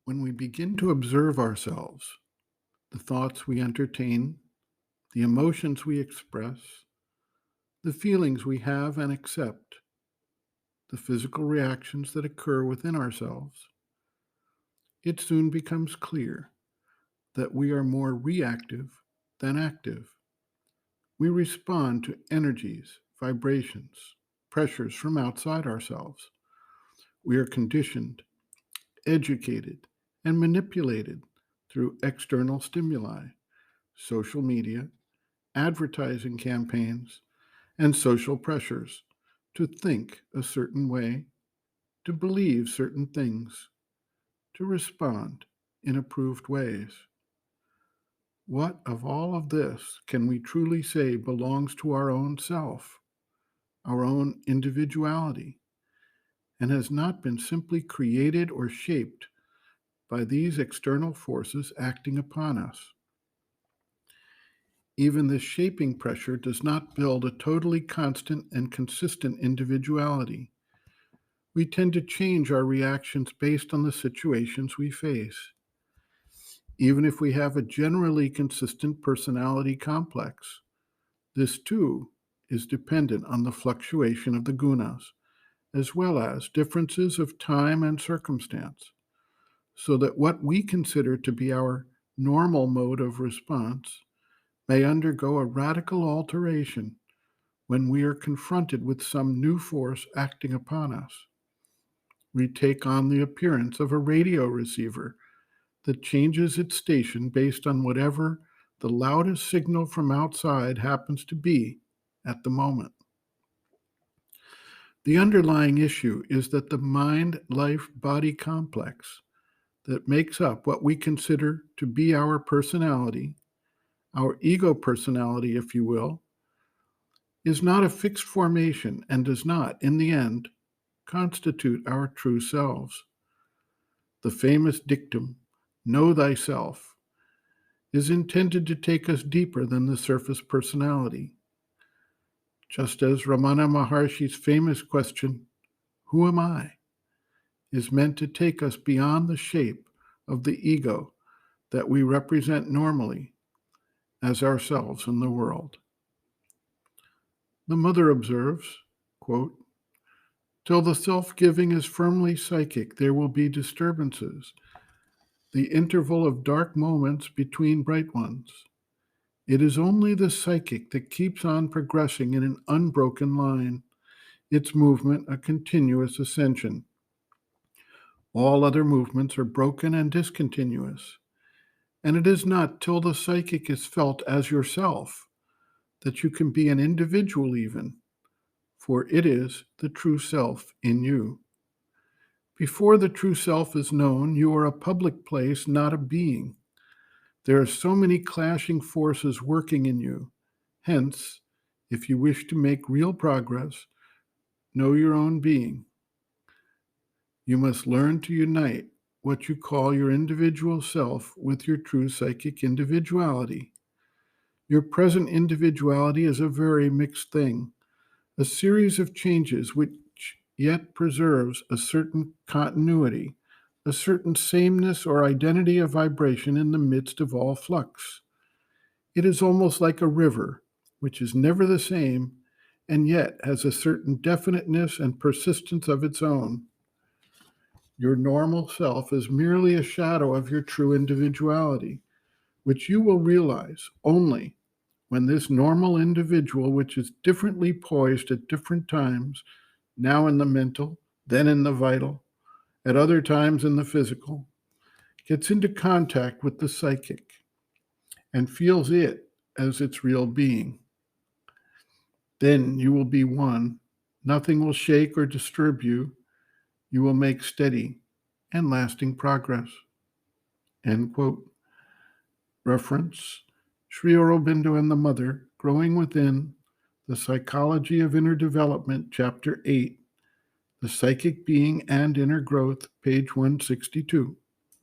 When we begin to observe ourselves, the thoughts we entertain, the emotions we express, the feelings we have and accept, the physical reactions that occur within ourselves, it soon becomes clear that we are more reactive than active. We respond to energies, vibrations, pressures from outside ourselves. We are conditioned, educated, and manipulated through external stimuli, social media, advertising campaigns, and social pressures to think a certain way, to believe certain things, to respond in approved ways. What of all of this can we truly say belongs to our own self, our own individuality, and has not been simply created or shaped by these external forces acting upon us? Even this shaping pressure does not build a totally constant and consistent individuality. We tend to change our reactions based on the situations we face. Even if we have a generally consistent personality complex, this too is dependent on the fluctuation of the gunas, as well as differences of time and circumstance, so that what we consider to be our normal mode of response may undergo a radical alteration when we are confronted with some new force acting upon us. We take on the appearance of a radio receiver that changes its station based on whatever the loudest signal from outside happens to be at the moment. The underlying issue is that the mind life body complex that makes up what we consider to be our personality, our ego personality, if you will, is not a fixed formation and does not, in the end, constitute our true selves. The famous dictum, know thyself, is intended to take us deeper than the surface personality. Just as Ramana Maharshi's famous question, who am I, is meant to take us beyond the shape of the ego that we represent normally as ourselves in the world. The mother observes, quote, till the self-giving is firmly psychic, there will be disturbances, the interval of dark moments between bright ones. It is only the psychic that keeps on progressing in an unbroken line, its movement a continuous ascension. All other movements are broken and discontinuous, and it is not till the psychic is felt as yourself that you can be an individual even, for it is the true self in you. Before the true self is known, you are a public place, not a being. There are so many clashing forces working in you. Hence, if you wish to make real progress, know your own being. You must learn to unite what you call your individual self with your true psychic individuality. Your present individuality is a very mixed thing, a series of changes which yet preserves a certain continuity, a certain sameness or identity of vibration in the midst of all flux. It is almost like a river, which is never the same and yet has a certain definiteness and persistence of its own. Your normal self is merely a shadow of your true individuality, which you will realize only when this normal individual, which is differently poised at different times, now in the mental, then in the vital, at other times in the physical, gets into contact with the psychic and feels it as its real being. Then you will be one. Nothing will shake or disturb you. You will make steady and lasting progress. End quote. Reference Sri Aurobindo and the Mother, Growing Within, The Psychology of Inner Development, Chapter 8, The Psychic Being and Inner Growth, page 162.